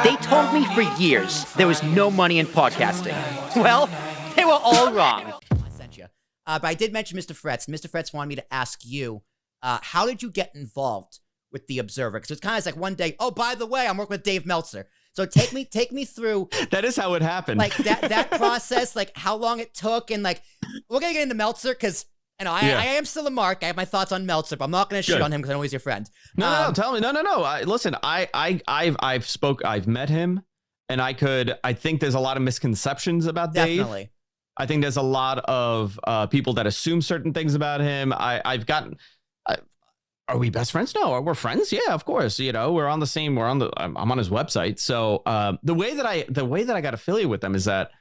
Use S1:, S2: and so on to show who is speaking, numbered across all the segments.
S1: They told me for years there was no money in podcasting. Well, they were all wrong. I sent you. But I did mention Mr. Fretz. Mr. Fretz wanted me to ask you, how did you get involved with The Observer? Because it's kind of like one day, oh, by the way, I'm working with Dave Meltzer. So take me through.
S2: That is how it happened.
S1: Like that process, like how long it took. And like, we're going to get into Meltzer because I am still a mark. I have my thoughts on Meltzer, but I'm not going to shit on him because I know he's your friend.
S2: No, tell me. No. Listen, I've met him, and I think there's a lot of misconceptions about Dave.
S1: Definitely.
S2: I think there's a lot of people that assume certain things about him. Are we best friends? No, we're friends. Yeah, of course. You know, I'm on his website. So the way that I got affiliated with them is that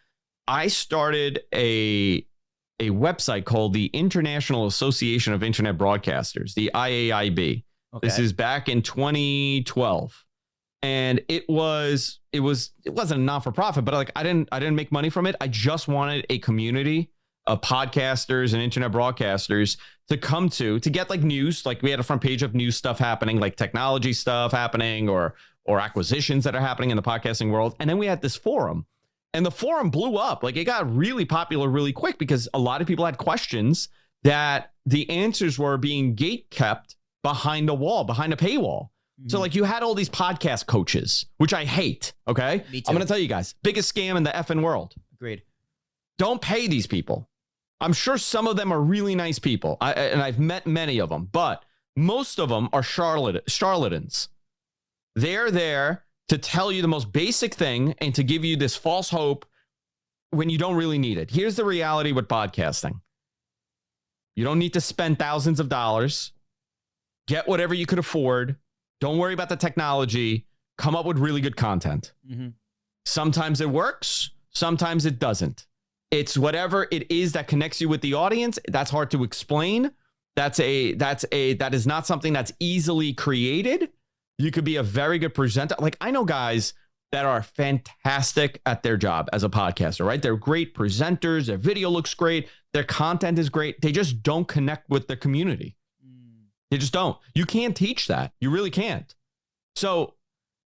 S2: I started a website called the International Association of Internet Broadcasters, the IAIB. Okay. This is back in 2012. And it wasn't a non-for-profit, but like I didn't make money from it. I just wanted a community of podcasters and internet broadcasters to come to get like news. Like we had a front page of news stuff happening, like technology stuff happening or acquisitions that are happening in the podcasting world. And then we had this forum. And the forum blew up. Like it got really popular really quick because a lot of people had questions that the answers were being gate kept behind a wall, behind a paywall. Mm-hmm. So like you had all these podcast coaches, which I hate. Okay.
S1: Me too.
S2: I'm going to tell you guys, biggest scam in the effing world.
S1: Agreed.
S2: Don't pay these people. I'm sure some of them are really nice people. And I've met many of them, but most of them are charlatans. They're there to tell you the most basic thing and to give you this false hope when you don't really need it. Here's the reality with podcasting. You don't need to spend thousands of dollars. Get whatever you could afford. Don't worry about the technology. Come up with really good content. Mm-hmm. Sometimes it works. Sometimes it doesn't. It's whatever it is that connects you with the audience. That's hard to explain. That is not something that's easily created. You could be a very good presenter. Like I know guys that are fantastic at their job as a podcaster, right? They're great presenters. Their video looks great. Their content is great. They just don't connect with the community. They just don't. You can't teach that. You really can't. So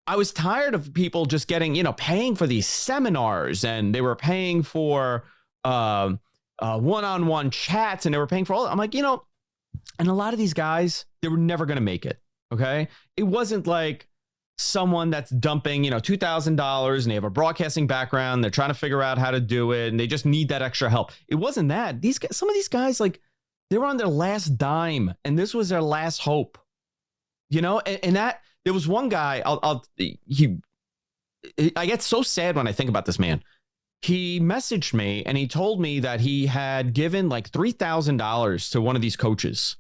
S2: I was tired of people just getting, paying for these seminars, and they were paying for one-on-one chats, and they were paying for all. I'm like, and a lot of these guys, they were never going to make it. Okay. It wasn't like someone that's dumping, $2,000 and they have a broadcasting background. They're trying to figure out how to do it, and they just need that extra help. It wasn't that. Some of these guys, like, they were on their last dime, and this was their last hope, and that there was one guy. I get so sad when I think about this man. He messaged me and he told me that he had given like $3,000 to one of these coaches.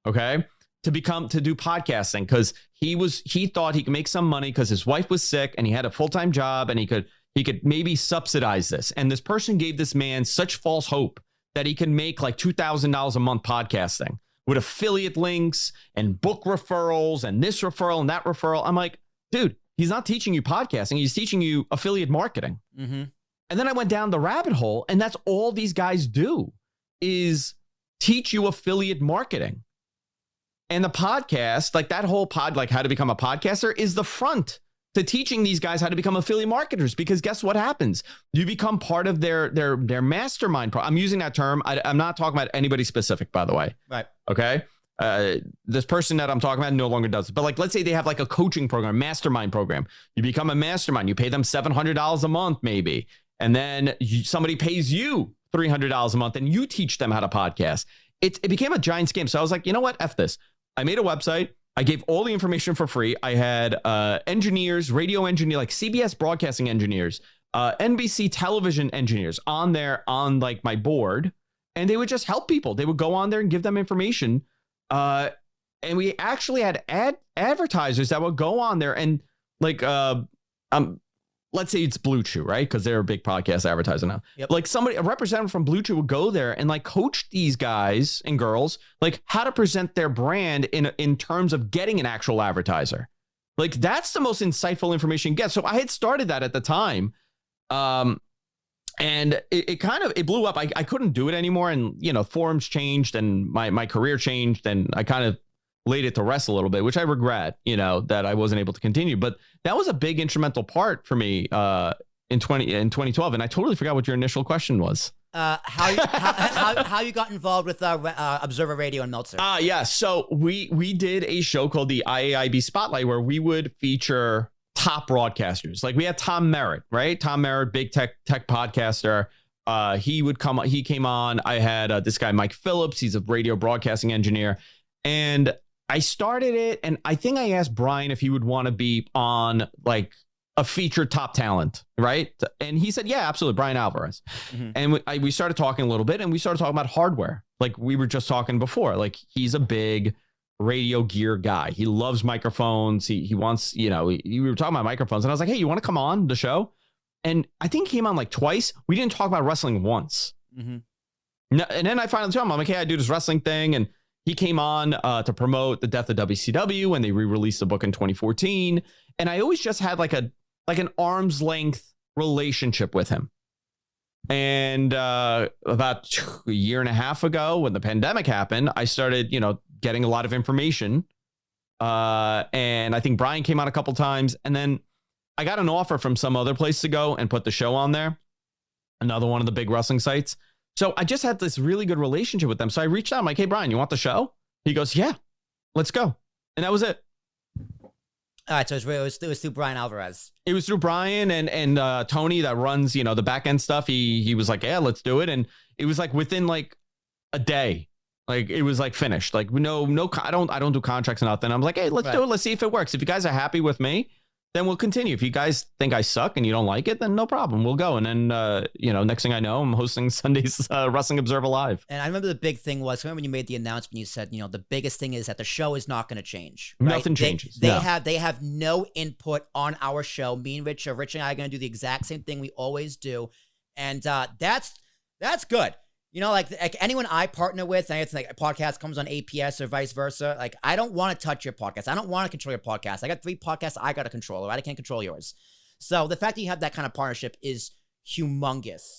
S2: Okay. To do podcasting because he thought he could make some money because his wife was sick and he had a full-time job and he could maybe subsidize this. And this person gave this man such false hope that he can make like $2,000 a month podcasting with affiliate links and book referrals and this referral and that referral. I'm like, dude, he's not teaching you podcasting. He's teaching you affiliate marketing. Mm-hmm. And then I went down the rabbit hole, and that's all these guys do is teach you affiliate marketing. And the podcast, like that whole like how to become a podcaster, is the front to teaching these guys how to become affiliate marketers. Because guess what happens? You become part of their mastermind. I'm using that term. I'm not talking about anybody specific, by the way.
S1: Right.
S2: Okay. This person that I'm talking about no longer does it. But like, let's say they have like a coaching program, mastermind program. You become a mastermind. You pay them $700 a month, maybe. And then somebody pays you $300 a month and you teach them how to podcast. It became a giant scam. So I was like, you know what? F this. I made a website. I gave all the information for free. I had engineers, radio engineers, like CBS broadcasting engineers, NBC television engineers on like my board. And they would just help people. They would go on there and give them information. And we actually had advertisers that would go on there and like, let's say it's Blue Chew, right? Because they're a big podcast advertiser now. Yep. Like a representative from Blue Chew would go there and like coach these guys and girls, like how to present their brand in terms of getting an actual advertiser. Like that's the most insightful information you get. So I had started that at the time. And it blew up. I couldn't do it anymore. And, forums changed and my career changed. And I kind of laid it to rest a little bit, which I regret, that I wasn't able to continue. But that was a big instrumental part for me in 2012. And I totally forgot what your initial question was.
S1: How you got involved with Observer Radio and Meltzer?
S2: Yeah. So we did a show called the IAIB Spotlight where we would feature top broadcasters. Like we had Tom Merritt, right? Tom Merritt, big tech podcaster. He came on. I had this guy, Mike Phillips. He's a radio broadcasting engineer. And I started it. And I think I asked Brian if he would want to be on like a featured top talent, right? And he said, yeah, absolutely. Brian Alvarez. Mm-hmm. And we started talking a little bit, and we started talking about hardware. Like we were just talking before, like he's a big radio gear guy. He loves microphones. He wants, we were talking about microphones, and I was like, hey, you want to come on the show? And I think he came on like twice. We didn't talk about wrestling once. Mm-hmm. No, and then I finally told him, I'm like, hey, I do this wrestling thing. And he came on to promote the death of WCW when they re-released the book in 2014. And I always just had like an arm's length relationship with him. And about a year and a half ago, when the pandemic happened, I started, getting a lot of information. And I think Brian came on a couple times, and then I got an offer from some other place to go and put the show on there. Another one of the big wrestling sites. So I just had this really good relationship with them. So I reached out. I'm like, hey, Brian, you want the show? He goes, yeah, let's go. And that was it.
S1: All right. So it was through Brian Alvarez.
S2: It was through Brian and Tony that runs, the back end stuff. He was like, yeah, let's do it. And it was like within like a day, like it was like finished. Like no, I don't do contracts and nothing. I'm like, hey, let's do it. Let's see if it works. If you guys are happy with me, then we'll continue. If you guys think I suck and you don't like it, then no problem. We'll go. And then, next thing I know, I'm hosting Sunday's Wrestling Observer Live.
S1: And I remember the big thing was, when you made the announcement, you said, the biggest thing is that the show is not going to change. Right?
S2: Nothing changes.
S1: They have no input on our show. Me and Rich and I are going to do the exact same thing we always do. And that's good. Like anyone I partner with, and it's like a podcast comes on APS or vice versa. Like, I don't want to touch your podcast. I don't want to control your podcast. I got 3 podcasts I got to control, right? I can't control yours. So the fact that you have that kind of partnership is humongous.